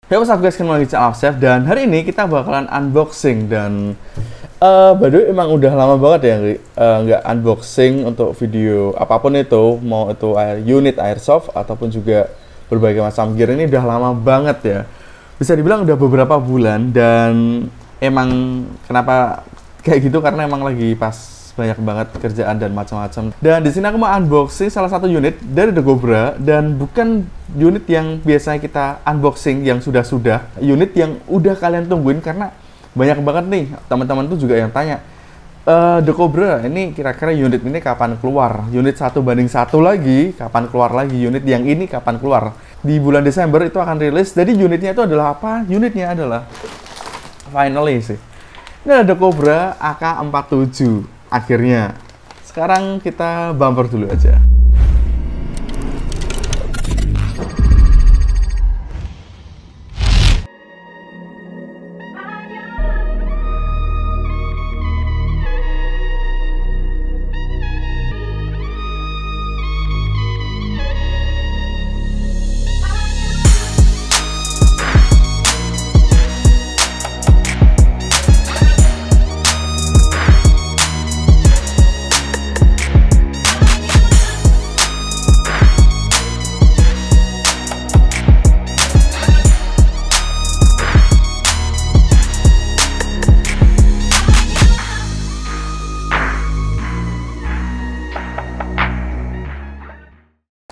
Hey, what's up guys, kembali lagi di channel Chef. Dan hari ini kita bakalan unboxing. Dan by the way, emang udah lama banget ya nggak unboxing untuk video apapun itu. Mau itu unit airsoft ataupun juga berbagai macam gear, ini udah lama banget ya. Bisa dibilang udah beberapa bulan. Dan emang kenapa kayak gitu, karena emang lagi pas banyak banget kerjaan dan macam-macam. Dan di sini aku mau unboxing salah satu unit dari The Cobra, dan bukan unit yang biasanya kita unboxing yang sudah-sudah, unit yang udah kalian tungguin, karena banyak banget nih teman-teman tuh juga yang tanya, The Cobra ini kira-kira unit ini kapan keluar? Unit 1 banding 1 lagi kapan keluar lagi? Unit yang ini kapan keluar? Di bulan Desember itu akan rilis. Jadi unitnya itu adalah apa? Unitnya adalah finally sih, ini ada The Cobra AK-47. Akhirnya, sekarang kita bumper dulu aja.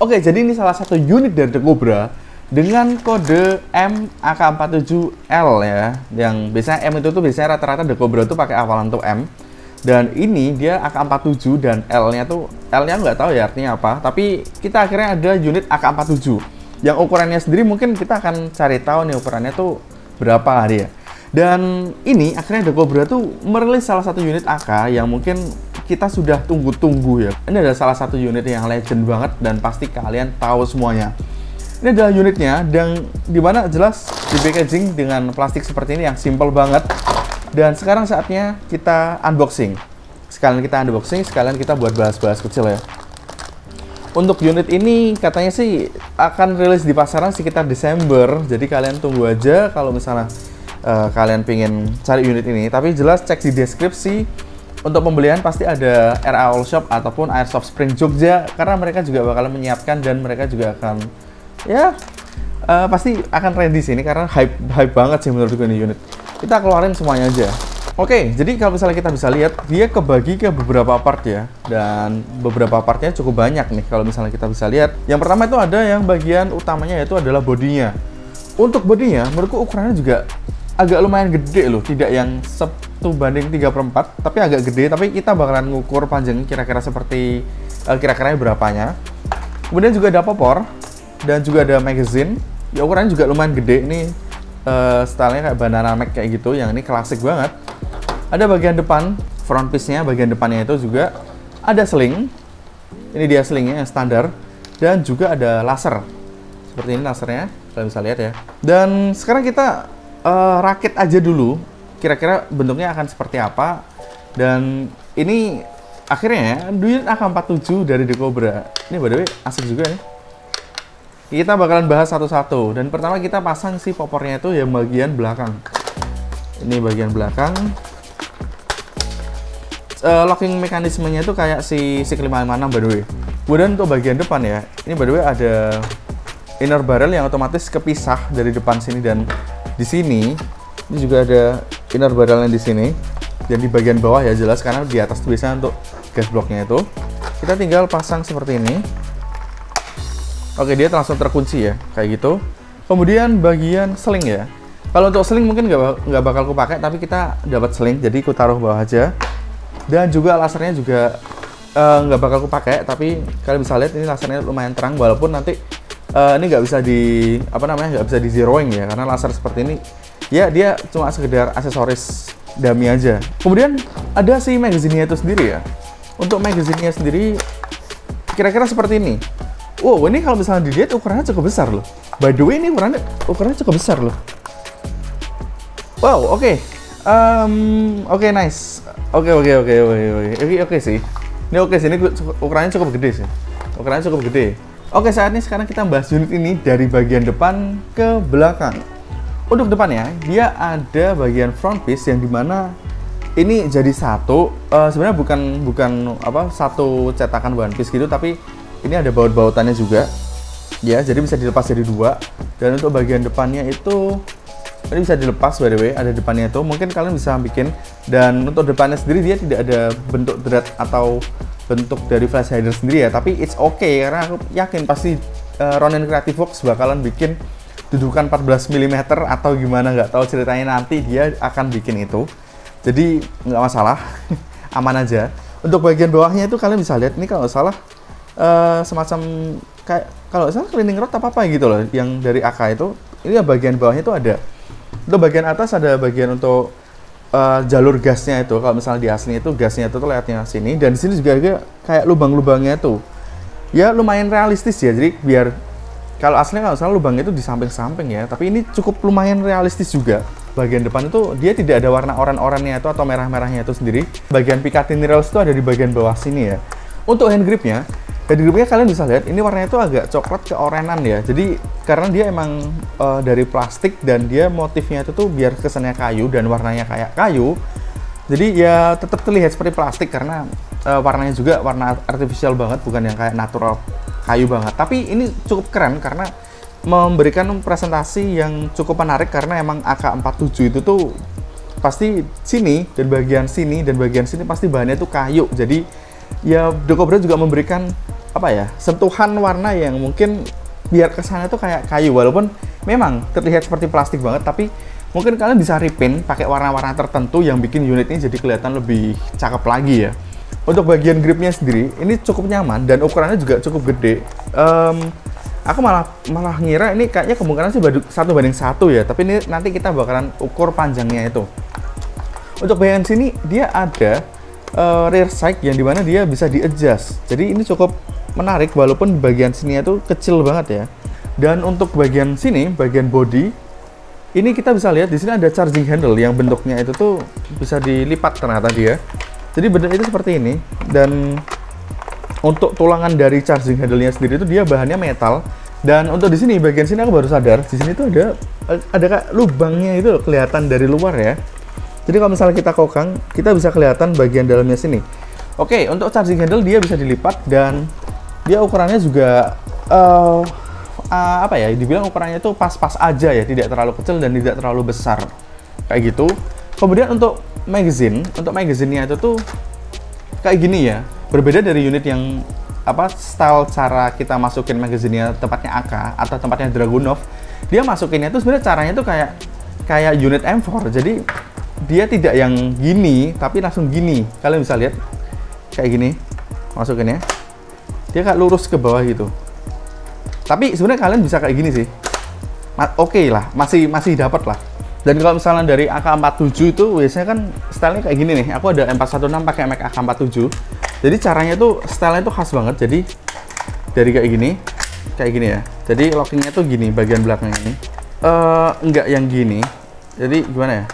Oke, jadi ini salah satu unit dari The Cobra dengan kode MAK47L ya. Yang biasanya M itu tuh biasanya rata-rata The Cobra tuh pakai awalan tuh M. Dan ini dia AK47 dan L-nya tuh, L-nya nggak tahu ya artinya apa. Tapi kita akhirnya ada unit AK47. Yang ukurannya sendiri mungkin kita akan cari tahu nih ukurannya tuh berapa dia. Dan ini akhirnya The Cobra tuh merilis salah satu unit AK yang mungkin kita sudah tunggu-tunggu ya. Ini adalah salah satu unit yang legend banget dan pasti kalian tahu semuanya. Ini adalah unitnya, dan dimana jelas di packaging dengan plastik seperti ini yang simple banget. Dan sekarang saatnya kita unboxing. Sekalian kita unboxing, sekalian kita buat bahas-bahas kecil ya. Untuk unit ini katanya sih akan rilis di pasaran sekitar Desember. Jadi kalian tunggu aja kalau misalnya kalian pengen cari unit ini. Tapi jelas cek di deskripsi. Untuk pembelian pasti ada RA All Shop ataupun Airsoft Spring Jogja, karena mereka juga bakal menyiapkan dan mereka juga akan pasti akan ready sini, karena hype banget sih menurut gue ini unit. Kita keluarin semuanya aja. Oke, jadi kalau misalnya kita bisa lihat, dia kebagi ke beberapa part ya, dan beberapa partnya cukup banyak nih kalau misalnya kita bisa lihat. Yang pertama itu ada yang bagian utamanya, yaitu adalah bodinya. Untuk bodinya menurutku ukurannya juga agak lumayan gede loh, tidak yang 1 banding 3/4, tapi agak gede. Tapi kita bakalan ngukur panjangnya kira-kira seperti kira-kiranya berapanya. Kemudian juga ada popor dan juga ada magazine. Ya ukurannya juga lumayan gede. Ini stylenya kayak banana mag kayak gitu, yang ini klasik banget. Ada bagian depan, front piece-nya, bagian depannya itu juga ada sling. Ini dia slingnya yang standar, dan juga ada laser. Seperti ini lasernya, kalian bisa lihat ya. Dan sekarang kita rakit aja dulu, kira-kira bentuknya akan seperti apa. Dan ini akhirnya unit AK47 dari The Cobra. Ini by the way asik juga nih. Kita bakalan bahas satu-satu. Dan pertama kita pasang si popornya itu yang bagian belakang. Ini bagian belakang. Locking mekanismenya itu kayak si 556 by the way. Kemudian untuk bagian depan ya, ini by the way ada inner barrel yang otomatis kepisah dari depan sini, dan di sini ini juga ada inner barrelnya di sini. Dan di bagian bawah ya jelas, karena di atas biasanya untuk gas blocknya itu. Kita tinggal pasang seperti ini. Oke, dia langsung terkunci ya, kayak gitu. Kemudian bagian sling ya. Kalau untuk sling mungkin nggak bakal aku pakai, tapi kita dapat sling, jadi aku taruh bawah aja. Dan juga lasernya juga nggak bakal aku pakai, tapi kalian bisa lihat ini lasernya lumayan terang, walaupun nanti ini nggak bisa di nggak bisa di zeroing ya, karena laser seperti ini ya dia cuma sekedar aksesoris dummy aja. Kemudian ada si magazine-nya itu sendiri ya. Untuk magazine-nya sendiri kira-kira seperti ini. Wow, ini kalau misalnya dilihat ukurannya cukup besar loh. By the way, ini ukurannya cukup besar loh. Wow, oke. Oke, nice. Oke sih. Ini oke sih, ini ukurannya cukup gede sih. Ukurannya cukup gede. Oke, saat ini sekarang kita bahas unit ini dari bagian depan ke belakang. Untuk depannya, dia ada bagian front piece yang dimana ini jadi satu. Sebenarnya bukan apa satu cetakan one piece gitu, tapi ini ada baut-bautannya juga. Ya, jadi bisa dilepas jadi dua. Dan untuk bagian depannya itu ini bisa dilepas by the way, ada depannya itu. Mungkin kalian bisa bikin. Dan untuk depannya sendiri dia tidak ada bentuk thread atau bentuk dari flash hider sendiri ya, tapi it's okay karena aku yakin pasti Ronin Creative Works bakalan bikin dudukan 14 mm atau gimana, nggak tahu ceritanya, nanti dia akan bikin itu. Jadi nggak masalah, aman aja. Untuk bagian bawahnya itu kalian bisa lihat, ini kalau nggak salah semacam kayak kalau nggak salah cleaning rod apa gitu loh, yang dari AK itu. Ini ya bagian bawahnya itu ada. Untuk bagian atas ada bagian untuk jalur gasnya itu. Kalau misalnya di asli itu gasnya itu lihatnya sini, dan di sini juga ada kayak lubang-lubangnya tuh. Ya lumayan realistis ya, jadi biar kalau aslinya kalau salah lubangnya itu di samping-samping ya, tapi ini cukup lumayan realistis juga. Bagian depan itu dia tidak ada warna oranye-oranye itu atau merah-merahnya itu sendiri. Bagian Picatinny rails itu ada di bagian bawah sini ya. Untuk hand gripnya kalian bisa lihat ini warnanya itu agak coklat keorenan ya. Jadi karena dia emang dari plastik dan dia motifnya itu tuh biar kesannya kayu dan warnanya kayak kayu. Jadi ya tetap terlihat seperti plastik karena warnanya juga warna artificial banget, bukan yang kayak natural kayu banget. Tapi ini cukup keren karena memberikan presentasi yang cukup menarik, karena emang AK-47 itu tuh pasti sini dan bagian sini pasti bahannya tuh kayu. Jadi ya Decobra juga memberikan apa ya, sentuhan warna yang mungkin biar kesannya tuh kayak kayu, walaupun memang terlihat seperti plastik banget, tapi mungkin kalian bisa repaint pakai warna-warna tertentu yang bikin unit ini jadi kelihatan lebih cakep lagi ya. Untuk bagian gripnya sendiri ini cukup nyaman dan ukurannya juga cukup gede. Aku malah ngira ini kayaknya kemungkinan sih 1:1 ya, tapi ini nanti kita bakalan ukur panjangnya itu. Untuk bagian sini dia ada rear sight yang dimana dia bisa di-adjust. Jadi ini cukup menarik walaupun bagian sini itu kecil banget ya. Dan untuk bagian sini, bagian body, ini kita bisa lihat di sini ada charging handle yang bentuknya itu tuh bisa dilipat ternyata dia. Jadi benar itu seperti ini. Dan untuk tulangan dari charging handle-nya sendiri itu dia bahannya metal. Dan untuk di sini bagian sini aku baru sadar, di sini tuh ada kayak lubangnya itu kelihatan dari luar ya. Jadi kalau misalnya kita kokang, kita bisa kelihatan bagian dalamnya sini. Oke, untuk charging handle dia bisa dilipat dan dia ukurannya juga apa ya? Dibilang ukurannya itu pas-pas aja ya, tidak terlalu kecil dan tidak terlalu besar. Kayak gitu. Kemudian untuk magazine-nya itu tuh kayak gini ya. Berbeda dari unit yang apa style cara kita masukin magazine-nya tempatnya AK atau tempatnya Dragunov. Dia masukinnya tuh sebenarnya caranya tuh kayak unit M4. Jadi dia tidak yang gini tapi langsung gini. Kalian bisa lihat kayak gini masukinnya. Dia kayak lurus ke bawah gitu. Tapi sebenarnya kalian bisa kayak gini sih. Oke lah, masih dapat lah. Dan kalau misalnya dari AK-47 itu biasanya kan stylenya kayak gini nih. Aku ada M416 pakai Mac AK-47. Jadi caranya tuh stylenya tuh khas banget. Jadi dari kayak gini ya. Jadi lockingnya tuh gini bagian belakangnya ini. Enggak yang gini. Jadi gimana ya?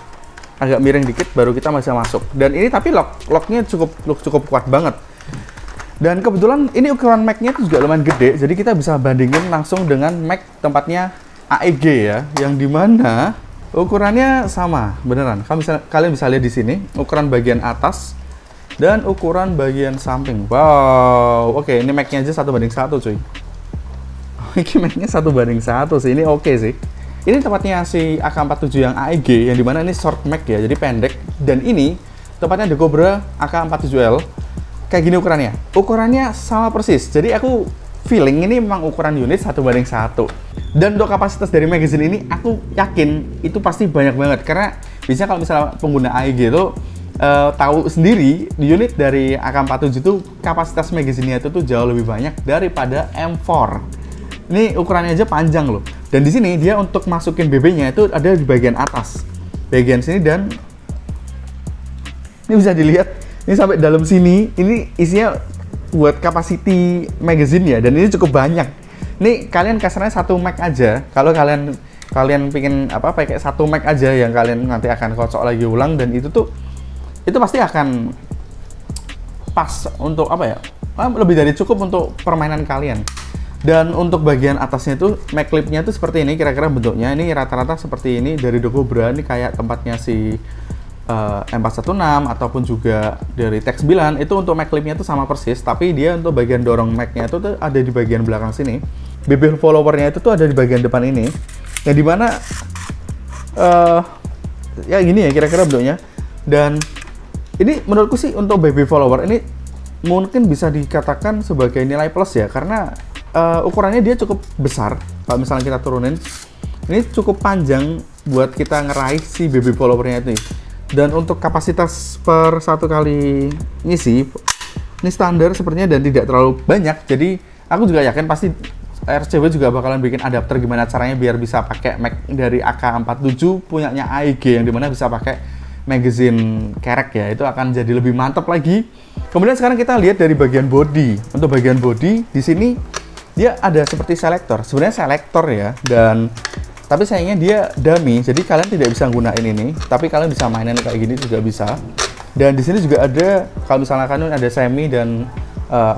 Agak miring dikit baru kita bisa masuk. Dan ini tapi locknya cukup kuat banget. Dan kebetulan ini ukuran Mac-nya itu juga lumayan gede. Jadi kita bisa bandingin langsung dengan Mac tempatnya AEG ya, yang dimana ukurannya sama beneran. Kalian bisa lihat di sini ukuran bagian atas dan ukuran bagian samping. Wow, oke, ini Mac-nya aja 1:1 cuy. Ini Mac-nya 1:1 sih, ini oke sih. Ini tempatnya si AK-47 yang AEG, yang dimana ini short Mac ya, jadi pendek. Dan ini tempatnya Decobra AK-47L. Kayak gini ukurannya. Ukurannya sama persis. Jadi aku feeling ini memang ukuran unit 1:1. Dan untuk kapasitas dari magazine ini, aku yakin itu pasti banyak banget. Karena biasanya kalau misalnya pengguna AEG itu tahu sendiri, di unit dari AK-47 itu kapasitas magazine-nya itu tuh jauh lebih banyak daripada M4. Ini ukurannya aja panjang loh. Dan di sini dia untuk masukin BB-nya itu ada di bagian atas. Bagian sini dan ini bisa dilihat, ini sampai dalam sini, ini isinya buat capacity magazine ya, dan ini cukup banyak. Ini kalian kasarnya satu Mac aja. Kalau kalian pingin apa pakai satu Mac aja yang kalian nanti akan kocok lagi ulang, dan itu pasti akan pas untuk apa ya? Lebih dari cukup untuk permainan kalian. Dan untuk bagian atasnya itu mag clipnya itu seperti ini kira-kira bentuknya. Ini rata-rata seperti ini dari Dokobra. Ini kayak tempatnya si M416 ataupun juga dari Tech 9 itu untuk mag clipnya itu sama persis, tapi dia untuk bagian dorong magnya itu tuh ada di bagian belakang sini. BB followernya itu tuh ada di bagian depan ini, yang dimana ya gini ya kira-kira bentuknya. Dan ini menurutku sih untuk BB follower ini mungkin bisa dikatakan sebagai nilai plus ya, karena ukurannya dia cukup besar. Kalau misalnya kita turunin, ini cukup panjang buat kita ngeraih si BB followernya itu. Dan untuk kapasitas per satu kali ngisi, ini standar sepertinya dan tidak terlalu banyak. Jadi aku juga yakin pasti RCW juga bakalan bikin adapter gimana caranya biar bisa pakai mag dari AK47 punyanya AEG, yang dimana bisa pakai magazine kerek ya. Itu akan jadi lebih mantap lagi. Kemudian sekarang kita lihat dari bagian body. Untuk bagian body di sini dia ada seperti selektor. Sebenarnya selektor ya, dan tapi sayangnya dia dummy, jadi kalian tidak bisa gunain ini. Tapi kalian bisa mainin kayak gini juga bisa. Dan di sini juga ada, kalau misalnya kalian ada semi dan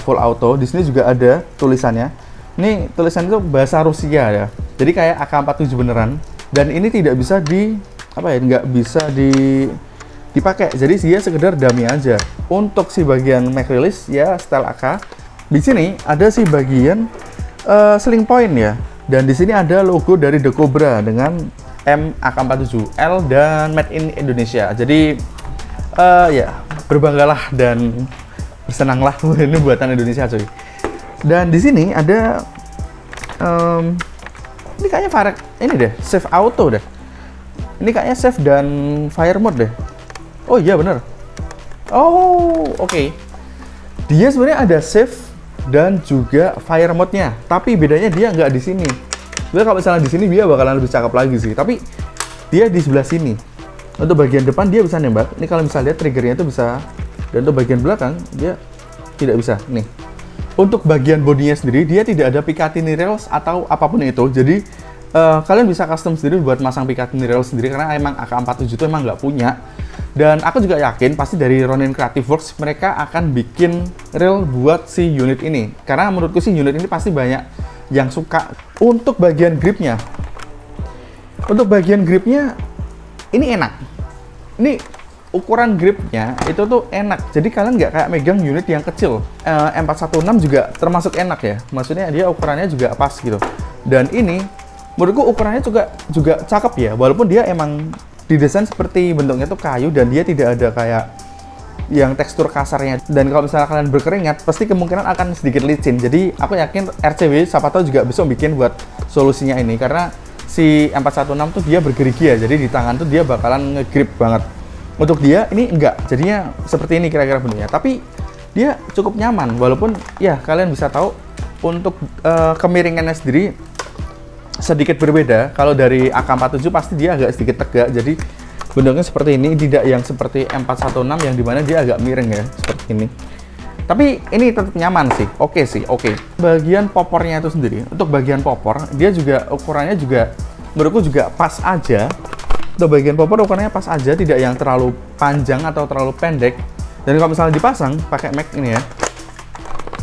full auto, di sini juga ada tulisannya. Ini tulisan itu bahasa Rusia ya. Jadi kayak AK47 beneran. Dan ini tidak bisa nggak bisa dipakai. Jadi dia sekedar dummy aja. Untuk si bagian mag release ya style AK. Di sini ada si bagian sling point ya. Dan di sini ada logo dari Dokobra dengan M AK47 L dan Made in Indonesia. Jadi ya berbanggalah dan bersenanglah, ini buatan Indonesia coy. Dan di sini ada ini kayaknya ini deh, save auto deh. Ini kayaknya save dan fire mode deh. Oh iya bener. Oh oke. Dia sebenarnya ada save dan juga fire mode-nya, tapi bedanya dia nggak di sini. Sebenarnya kalau misalnya di sini dia bakalan lebih cakep lagi sih, tapi dia di sebelah sini. Untuk bagian depan dia bisa nembak. Ini kalau misalnya lihat triggernya itu bisa, dan untuk bagian belakang dia tidak bisa. Nih. Untuk bagian bodinya sendiri dia tidak ada Picatinny rails atau apapun itu. Jadi kalian bisa custom sendiri buat masang Picatinny rails sendiri, karena emang AK47 itu emang nggak punya. Dan aku juga yakin pasti dari Ronin Creative Works mereka akan bikin rail buat si unit ini, karena menurutku sih unit ini pasti banyak yang suka. Untuk bagian gripnya, ini enak. Ini ukuran gripnya itu tuh enak, jadi kalian nggak kayak megang unit yang kecil. M416 juga termasuk enak ya, maksudnya dia ukurannya juga pas gitu. Dan ini menurutku ukurannya juga cakep ya, walaupun dia emang didesain seperti bentuknya tuh kayu dan dia tidak ada kayak yang tekstur kasarnya. Dan kalau misalnya kalian berkeringat pasti kemungkinan akan sedikit licin. Jadi aku yakin RCW siapa tahu juga besok bikin buat solusinya ini, karena si M416 tuh dia bergerigi ya, jadi di tangan tuh dia bakalan ngegrip banget. Untuk dia ini enggak, jadinya seperti ini kira-kira bentuknya, tapi dia cukup nyaman. Walaupun ya kalian bisa tahu untuk kemiringannya sendiri sedikit berbeda. Kalau dari AK47 pasti dia agak sedikit tegak, jadi bentuknya seperti ini, tidak yang seperti M416 yang dimana dia agak miring ya, seperti ini. Tapi ini tetap nyaman sih, oke sih, oke. Bagian popornya itu sendiri, untuk bagian popor, dia juga ukurannya juga, menurutku juga pas aja. Untuk bagian popor ukurannya pas aja, tidak yang terlalu panjang atau terlalu pendek. Dan kalau misalnya dipasang pakai mag ini ya,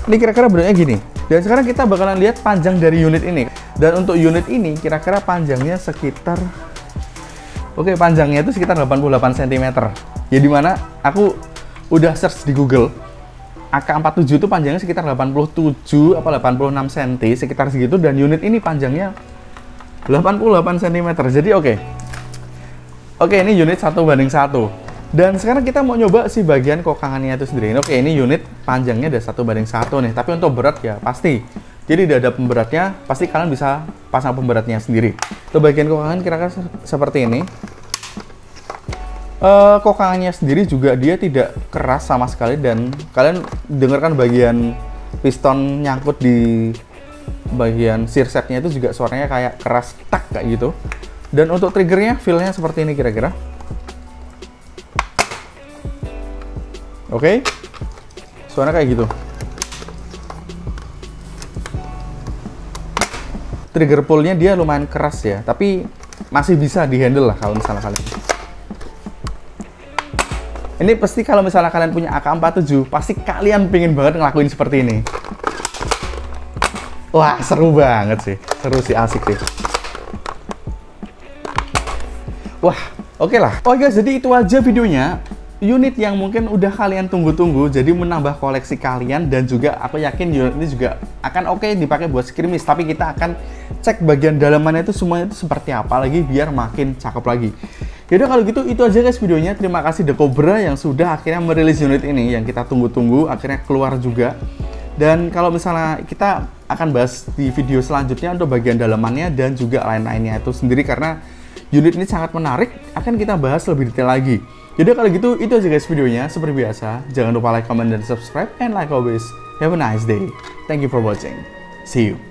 ini kira-kira bentuknya gini. Dan sekarang kita bakalan lihat panjang dari unit ini. Dan untuk unit ini kira-kira panjangnya sekitar, oke, panjangnya itu sekitar 88 cm. Ya dimana aku udah search di Google, AK47 itu panjangnya sekitar 87 apa 86 cm, sekitar segitu. Dan unit ini panjangnya 88 cm. Jadi oke, ini unit 1:1. Dan sekarang kita mau nyoba si bagian kokangannya itu sendiri. Oke, ini unit panjangnya ada 1:1 nih. Tapi untuk berat ya pasti. Jadi tidak ada pemberatnya, pasti kalian bisa pasang pemberatnya sendiri. Untuk bagian kokangan kira-kira seperti ini. Kokangannya sendiri juga dia tidak keras sama sekali, dan kalian dengarkan bagian piston nyangkut di bagian sear setnya itu juga suaranya kayak keras tak kayak gitu. Dan untuk triggernya feel-nya seperti ini kira-kira. Oke, suara kayak gitu. Trigger pull-nya dia lumayan keras ya, tapi masih bisa di-handle lah kalau misalnya kalian. Ini pasti kalau misalnya kalian punya AK47, pasti kalian pengen banget ngelakuin seperti ini. Wah, seru banget sih. Seru sih, asik sih. Wah, oke lah. Oh guys, jadi itu aja videonya. Unit yang mungkin udah kalian tunggu-tunggu, jadi menambah koleksi kalian, dan juga aku yakin unit ini juga akan oke dipakai buat skirmish, tapi kita akan cek bagian dalamannya itu semuanya itu seperti apa lagi biar makin cakep lagi. Yaudah kalau gitu itu aja guys videonya. Terima kasih The Cobra yang sudah akhirnya merilis unit ini yang kita tunggu-tunggu, akhirnya keluar juga. Dan kalau misalnya kita akan bahas di video selanjutnya untuk bagian dalamannya dan juga lain-lainnya itu sendiri, karena unit ini sangat menarik, akan kita bahas lebih detail lagi. Jadi kalau gitu itu aja guys videonya. Seperti biasa, jangan lupa like, comment, dan subscribe. And like always, have a nice day. Thank you for watching. See you.